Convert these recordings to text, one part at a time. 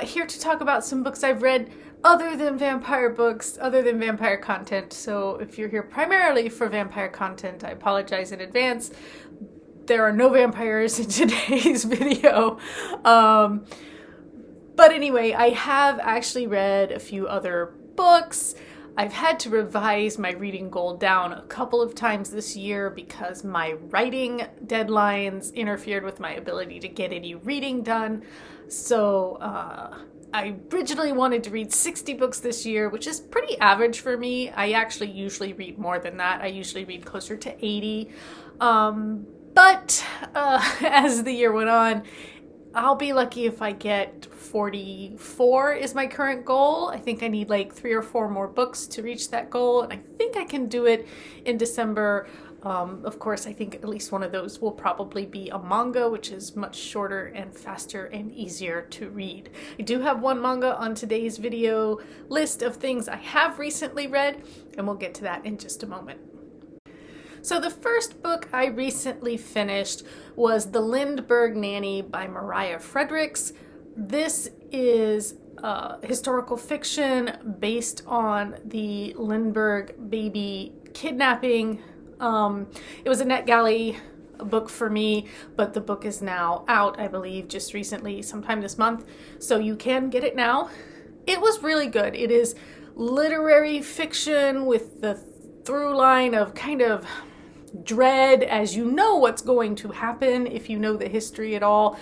here to talk about some books I've read other than vampire books, other than vampire content. So if you're here primarily for vampire content, I apologize in advance. There are no vampires in today's video. But anyway, I have actually read a few other books. I've had to revise my reading goal down a couple of times this year because my writing deadlines interfered with my ability to get any reading done. So I originally wanted to read 60 books this year, which is pretty average for me. I actually usually read more than that. I usually read closer to 80. But as the year went on, I'll be lucky if I get 44 is my current goal. I think I need like 3 or 4 more books to reach that goal, and I think I can do it in December. Of course, I think at least one of those will probably be a manga, which is much shorter and faster and easier to read. I do have one manga on today's video list of things I have recently read, and we'll get to that in just a moment. So the first book I recently finished was The Lindbergh Nanny by Mariah Fredericks. This is historical fiction based on the Lindbergh baby kidnapping. It was a NetGalley book for me, but the book is now out, I believe, just recently, sometime this month. So you can get it now. It was really good. It is literary fiction with the through line of kind of dread, as you know what's going to happen if you know the history at all.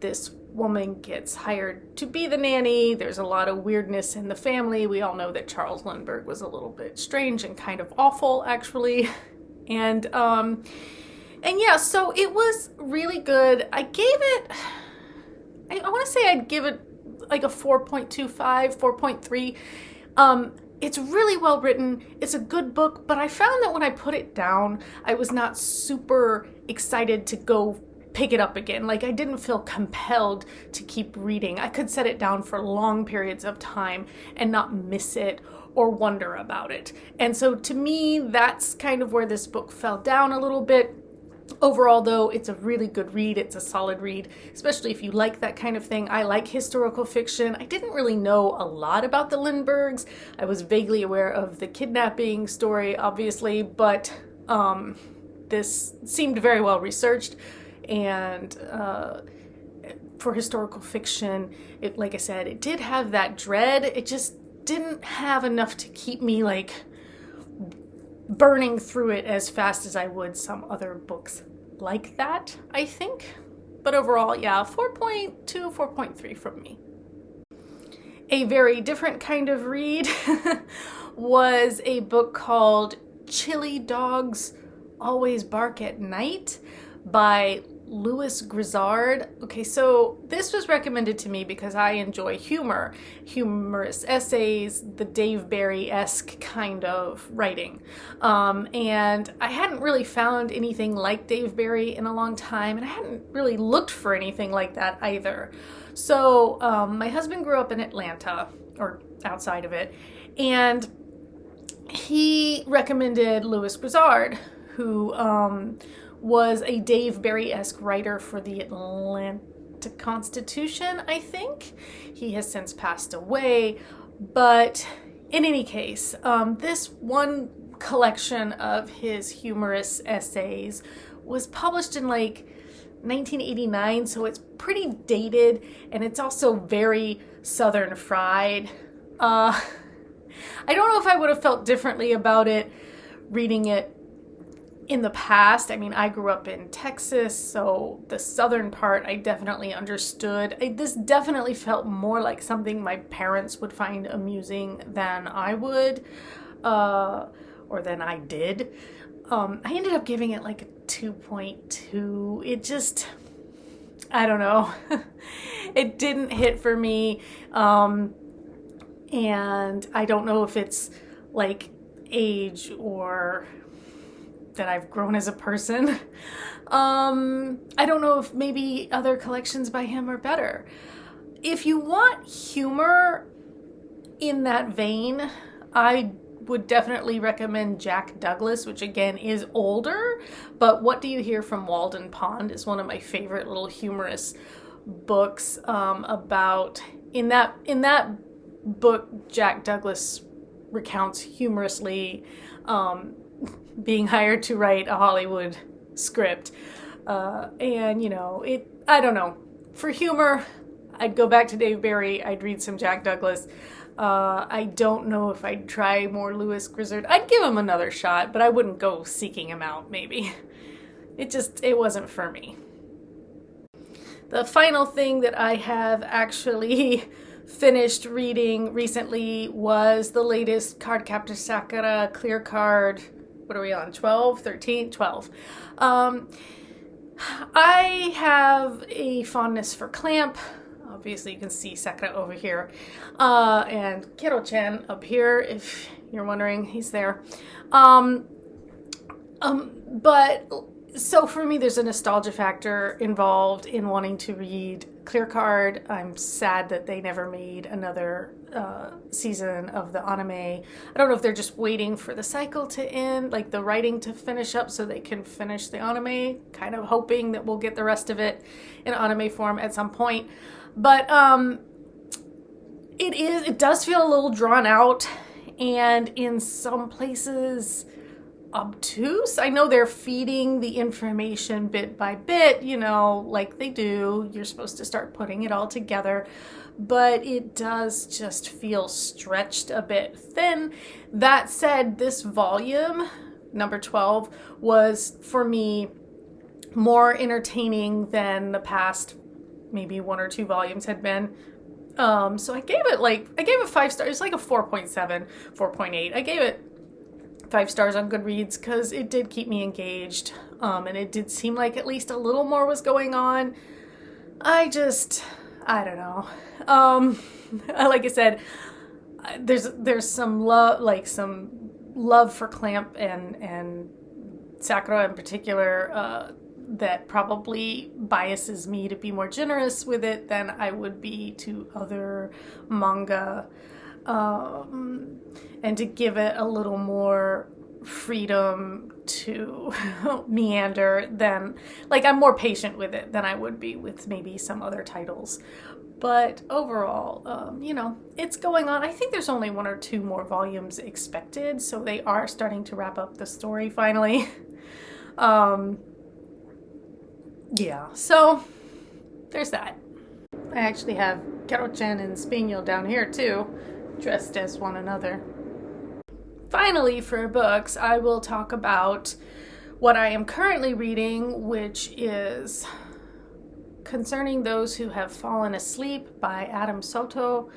This woman gets hired to be the nanny. There's a lot of weirdness in the family. We all know that Charles Lindbergh was a little bit strange and kind of awful, actually. And yeah, so it was really good. I gave it, I want to say I'd give it like a 4.25, 4.3. It's really well written. It's a good book, but I found that when I put it down, I was not super excited to go pick it up again. Like, I didn't feel compelled to keep reading. I could set it down for long periods of time and not miss it or wonder about it. And so to me, that's kind of where this book fell down a little bit. Overall, though, it's a really good read. It's a solid read, especially if you like that kind of thing. I like historical fiction. I didn't really know a lot about the Lindberghs. I was vaguely aware of the kidnapping story, obviously, but this seemed very well researched. And for historical fiction, it, like I said, it did have that dread. It just didn't have enough to keep me like burning through it as fast as I would some other books like that, I think. But overall, yeah, 4.2, 4.3 from me. A very different kind of read was a book called Chilly Dogs Always Bark at Night by Louis Grizzard. Okay, so this was recommended to me because I enjoy humor, humorous essays, the Dave Barry-esque kind of writing. And I hadn't really found anything like Dave Barry in a long time, and I hadn't really looked for anything like that either. So my husband grew up in Atlanta, or outside of it, and he recommended Louis Grizzard, who was a Dave Barry-esque writer for the Atlanta Constitution, I think. He has since passed away, but in any case, this one collection of his humorous essays was published in like 1989, so it's pretty dated, and it's also very Southern fried. I don't know if I would have felt differently about it reading it in the past. I mean, I grew up in Texas, so the southern part I definitely understood. This definitely felt more like something my parents would find amusing than I would, or than I did. I ended up giving it like a 2.2. It just, I don't know. It didn't hit for me. And I don't know if it's like age or that I've grown as a person. I don't know if maybe other collections by him are better. If you want humor in that vein, I would definitely recommend Jack Douglas, which again is older, but What Do You Hear from Walden Pond is one of my favorite little humorous books about in that book, Jack Douglas recounts humorously being hired to write a Hollywood script, and I don't know, for humor I'd go back to Dave Barry, I'd read some Jack Douglas. I don't know if I'd try more Lewis Grizzard. I'd give him another shot, but I wouldn't go seeking him out, maybe. It wasn't for me. The final thing that I have actually finished reading recently was the latest Cardcaptor Sakura clear card. What are we on? 12? 13? 12. I have a fondness for Clamp. Obviously, you can see Sakura over here. And Kero-chan up here, if you're wondering, he's there. But so for me, there's a nostalgia factor involved in wanting to read Clear Card. I'm sad that they never made another season of the anime. I don't know if they're just waiting for the cycle to end, like the writing to finish up so they can finish the anime, kind of hoping that we'll get the rest of it in anime form at some point. But it does feel a little drawn out, and in some places obtuse. I know they're feeding the information bit by bit, like they do. You're supposed to start putting it all together, but it does just feel stretched a bit thin. That said, this volume, number 12, was for me more entertaining than the past maybe 1 or 2 volumes had been. So I gave it 5 stars. It's like a 4.7, 4.8. I gave it 5 stars on Goodreads because it did keep me engaged, and it did seem like at least a little more was going on. I don't know. Like I said, there's some love for Clamp and Sakura in particular that probably biases me to be more generous with it than I would be to other manga. And to give it a little more freedom to meander than, I'm more patient with it than I would be with maybe some other titles. But overall, it's going on. I think there's only 1 or 2 more volumes expected, so they are starting to wrap up the story finally. Yeah, so there's that. I actually have Kero-chan and Spaniel down here too, dressed as one another. Finally, for books, I will talk about what I am currently reading, which is Concerning Those Who Have Fallen Asleep by Adam Soto.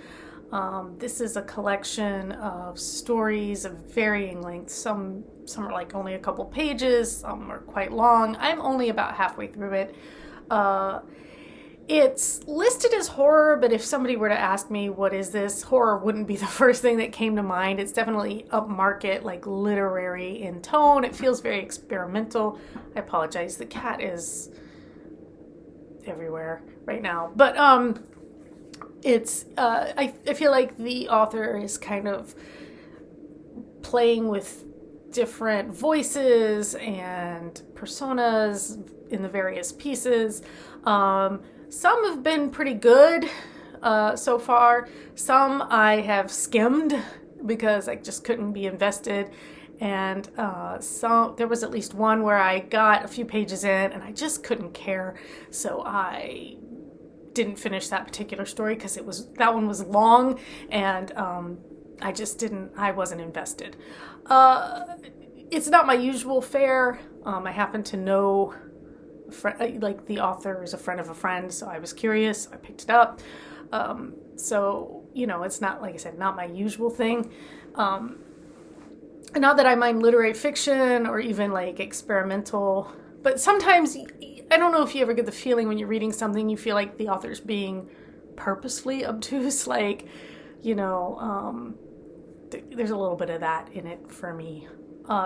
This is a collection of stories of varying lengths. Some are only a couple pages, some are quite long. I'm only about halfway through it. It's listed as horror, but if somebody were to ask me, what is this? Horror wouldn't be the first thing that came to mind. It's definitely upmarket, literary in tone. It feels very experimental. I apologize, the cat is everywhere right now. But it's I feel like the author is kind of playing with different voices and personas in the various pieces. Some have been pretty good so far. Some I have skimmed because I just couldn't be invested. And there was at least one where I got a few pages in and I just couldn't care. So I didn't finish that particular story because that one was long, and I wasn't invested. It's not my usual fare. I happen to know the author is a friend of a friend, so I was curious. I picked it up. So it's not, like I said, not my usual thing. Not that I mind literary fiction or even experimental, but sometimes I don't know if you ever get the feeling when you're reading something you feel like the author's being purposefully obtuse, there's a little bit of that in it for me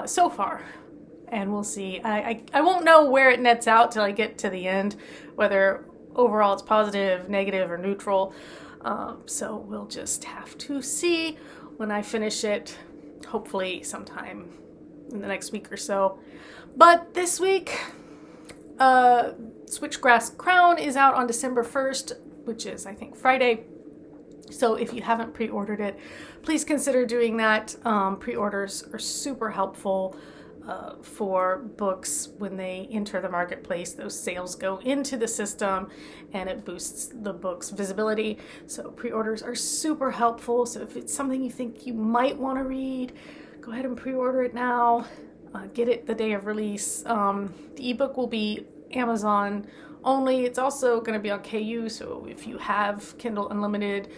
so far. And we'll see. I won't know where it nets out till I get to the end, whether overall it's positive, negative, or neutral. So we'll just have to see when I finish it, hopefully sometime in the next week or so. But this week, Switchgrass Crown is out on December 1st, which is, I think, Friday. So if you haven't pre-ordered it, please consider doing that. Pre-orders are super helpful for books when they enter the marketplace. Those sales go into the system and it boosts the book's visibility. So pre-orders are super helpful. So if it's something you think you might want to read, go ahead and pre-order it now. Get it the day of release. The ebook will be Amazon only. It's also going to be on KU, so if you have Kindle Unlimited,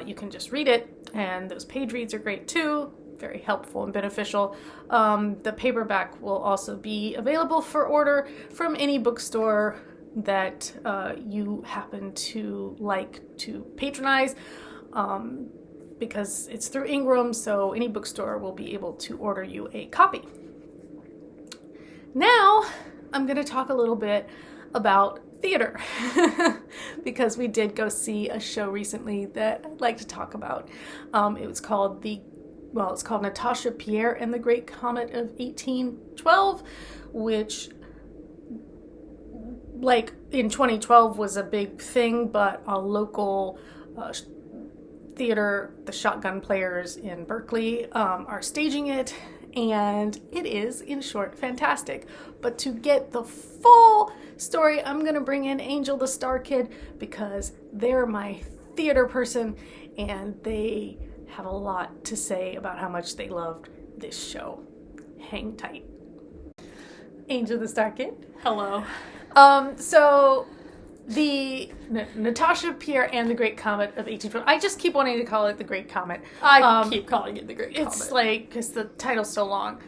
you can just read it, and those page reads are great too. Very helpful and beneficial. The paperback will also be available for order from any bookstore that you happen to like to patronize, because it's through Ingram, so any bookstore will be able to order you a copy. Now, I'm going to talk a little bit about theater because we did go see a show recently that I'd like to talk about. It was called it's called Natasha, Pierre, and the Great Comet of 1812, which, like, in 2012 was a big thing, but a local theater, the Shotgun Players in Berkeley, are staging it. And it is, in short, fantastic. But to get the full story, I'm going to bring in Angel the Star Kid because they're my theater person and they have a lot to say about how much they loved this show. Hang tight. Angel the Star Kid. Hello. So the Natasha, Pierre, and the Great Comet of 1812. I just keep wanting to call it the Great Comet. I keep calling it the Great Comet. It's like, because the title's so long.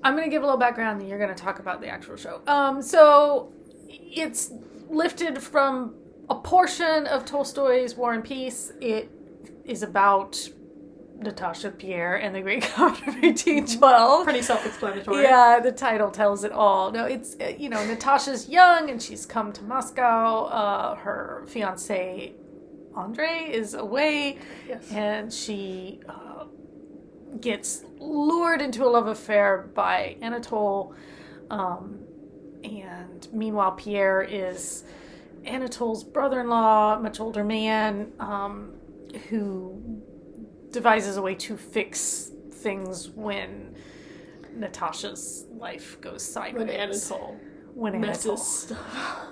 I'm going to give a little background and you're going to talk about the actual show. So it's lifted from a portion of Tolstoy's War and Peace. It is about Natasha, Pierre, and the Great Comet of 1812. Pretty self-explanatory. Yeah, the title tells it all. No, it's, Natasha's young and she's come to Moscow. Her fiancé, Andrei, is away. Yes. And she gets lured into a love affair by Anatole. And meanwhile, Pierre is Anatole's brother-in-law, much older man, who devises a way to fix things when Natasha's life goes sideways. When Anatole messes stuff.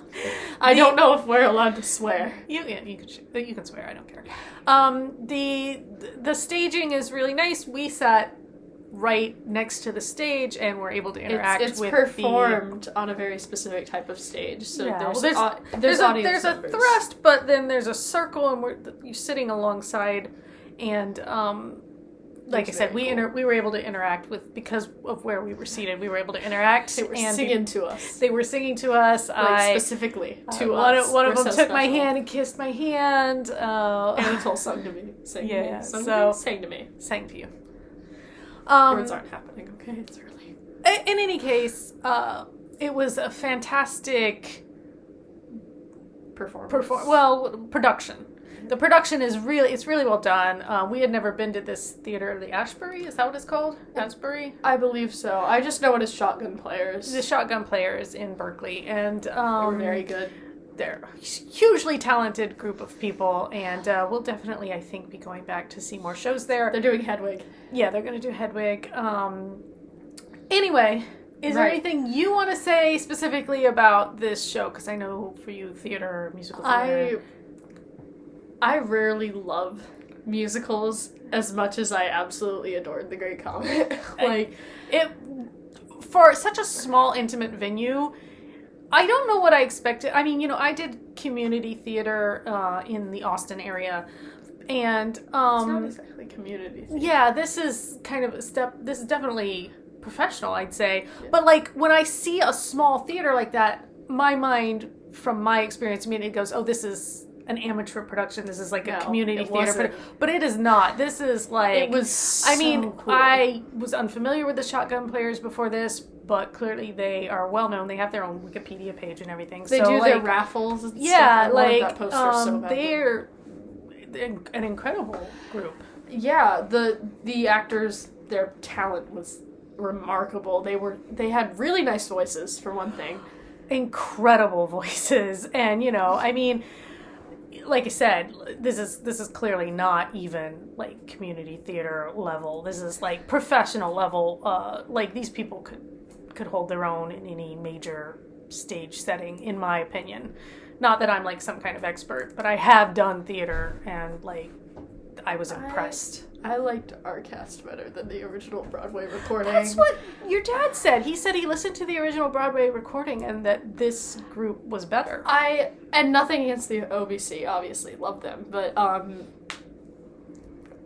I don't know if we're allowed to swear. You can swear. I don't care. The staging is really nice. We sat right next to the stage and were able to interact it's with performed on a very specific type of stage. So yeah, there's audience a members. thrust, but then there's a circle, and you're sitting alongside. And like I said, we were able to interact with, because of where we were seated, we were able to interact. They were singing to us. They were singing to us. Specifically to us. One of them took my hand and kissed my hand. Anatole sung to me. Sang to me. Sang to you. Words aren't happening, okay? It's early. In any case, it was a fantastic production. The production is really well done. We had never been to this theater, the Ashbury. Is that what it's called? Ashbury? I believe so. I just know it as Shotgun Players. The Shotgun Players in Berkeley, and they were very good. They're a hugely talented group of people, and we'll definitely, I think, be going back to see more shows there. They're doing Hedwig. Yeah, they're going to do Hedwig. Anyway, is there anything you want to say specifically about this show? Because I know for you, musical theater. I rarely love musicals as much as I absolutely adored The Great Comet. For such a small, intimate venue, I don't know what I expected. I mean, I did community theater in the Austin area, and it's not exactly community theater. Yeah, this is kind of a step. This is definitely professional, I'd say. Yeah. But when I see a small theater like that, my mind, from my experience, it goes, "Oh, this is an amateur production. This is a community theater." But it is not. This is it was so cool. I was unfamiliar with the Shotgun Players before this, but clearly they are well known. They have their own Wikipedia page and everything. They do their raffles and stuff. I wanted that poster so bad. They're an incredible group. Yeah, the actors, their talent was remarkable. They had really nice voices, for one thing. incredible voices. And, you know, I mean, like I said, this is clearly not even like community theater level. This is like professional level. Like these people could hold their own in any major stage setting, in my opinion. Not that I'm like some kind of expert, but I have done theater, and like I was impressed. I liked our cast better than the original Broadway recording. That's what your dad said. He said he listened to the original Broadway recording and that this group was better. And nothing against the OBC, obviously, love them, but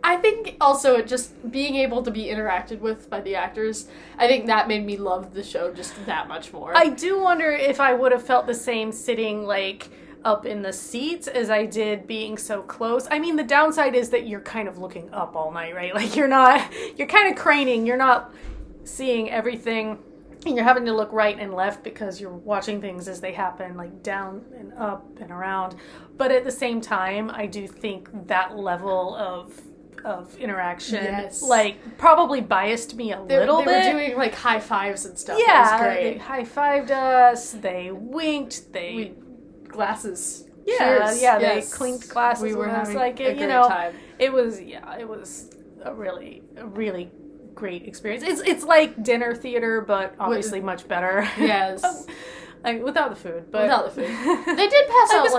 I think also just being able to be interacted with by the actors, I think that made me love the show just that much more. I do wonder if I would have felt the same sitting like up in the seats as I did being so close. I mean, the downside is that you're kind of looking up all night, right? Like you're kind of craning, you're not seeing everything, and you're having to look right and left because you're watching things as they happen, like down and up and around. But at the same time, I do think that level of interaction, like, probably biased me a little bit. They were doing, like, high fives and stuff. Yeah, it was great. They high-fived us, they winked, glasses. Yeah, cheers. Yeah, yes. They clinked glasses. We were having like, a great time. It was a really great experience. It's like dinner theater, but obviously much better. Yes. Without the food, but without the food, they did pass out a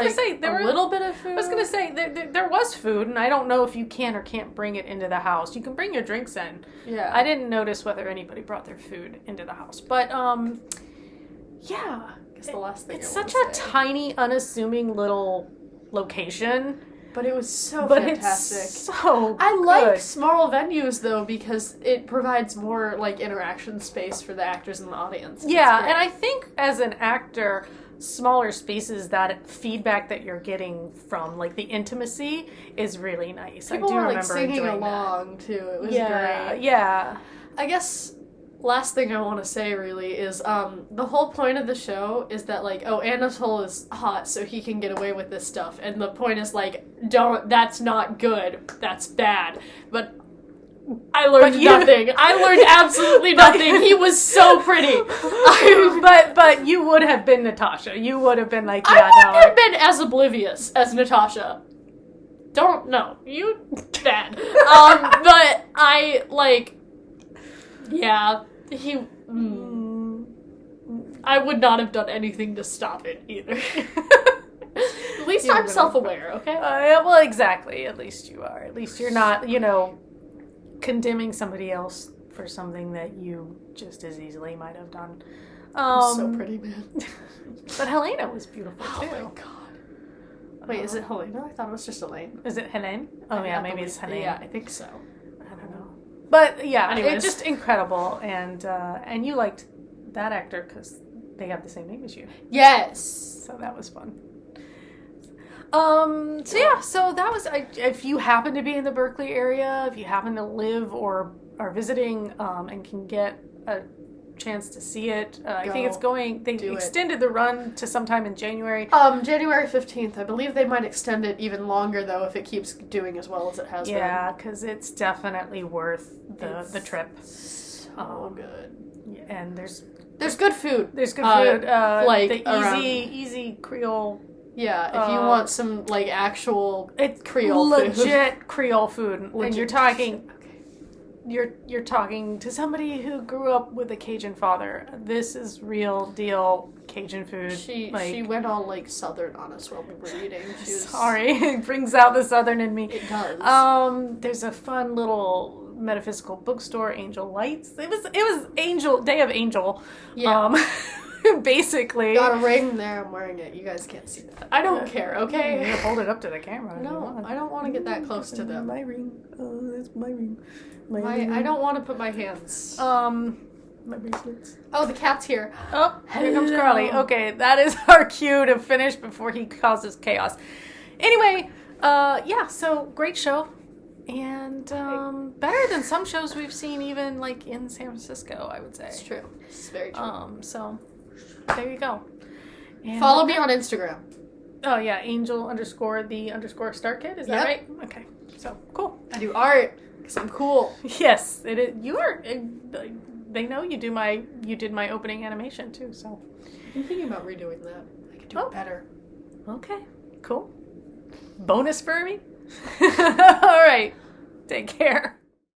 little bit of food. I was gonna say there was food, and I don't know if you can or can't bring it into the house. You can bring your drinks in. Yeah, I didn't notice whether anybody brought their food into the house, but yeah. I guess the last thing it's such a tiny, unassuming little location. But it was so fantastic. It's so I good. like small venues, though, because it provides more, like, interaction space for the actors and the audience. Yeah, and I think as an actor, smaller spaces, that feedback that you're getting from, like, the intimacy is really nice. People were, like, singing along, too. It was great. Yeah. I guess last thing I want to say, really, is the whole point of the show is that, like, oh, Anatole is hot, so he can get away with this stuff. And the point is, like, that's not good. That's bad. But I learned nothing. I learned absolutely nothing. He was so pretty. But you would have been Natasha. You would have been like, yeah, I wouldn't have been as oblivious as Natasha. Don't know. You bad. But I, like, yeah, I would not have done anything to stop it either. At least I'm self-aware, okay? Well, exactly. At least you are. At least you're not, condemning somebody else for something that you just as easily might have done. So pretty, man. But Helena was beautiful, too. Oh, my God. Wait, is it Helena? I thought it was just Elaine. Is it Helene? Oh, yeah, maybe it's Helene. Yeah, I think so. I don't know. But, yeah, anyways. It's just incredible. And you liked that actor because they have the same name as you. Yes. So that was fun. So that was, if you happen to be in the Berkeley area, if you happen to live or are visiting, and can get a chance to see it, I think it's they extended the run to sometime in January. January 15th. I believe they might extend it even longer, though, if it keeps doing as well as it has been. Yeah, because it's definitely worth the trip. So good. And there's good food. There's good food. Like the easy Creole. Yeah, if you want some, like, actual Creole legit food. Legit Creole food. Legit. And you're talking to somebody who grew up with a Cajun father. This is real deal Cajun food. She went all, like, Southern on us while we were eating. Sorry, it brings out the Southern in me. It does. There's a fun little metaphysical bookstore, Angel Lights. It was Day of Angel. Yeah. Basically. Got a ring there, I'm wearing it. You guys can't see that. I don't care, okay? You hold it up to the camera. No, I don't want to get that close to them. My ring. Oh, that's my ring. I don't want to put my hands. My bracelets. Oh, the cat's here. Oh, here comes Carly. Okay, that is our cue to finish before he causes chaos. Anyway, so great show. And better than some shows we've seen even, like, in San Francisco, I would say. It's true. It's very true. So there you go. And follow me on Instagram. Oh, yeah, Angel_the_StarKid. Is that right? Okay. So, cool. I do art because I'm cool. Yes, it is. You are. They know you did my opening animation, too, so. I'm thinking about redoing that. I could do it better. Okay, cool. Bonus for me? All right. Take care.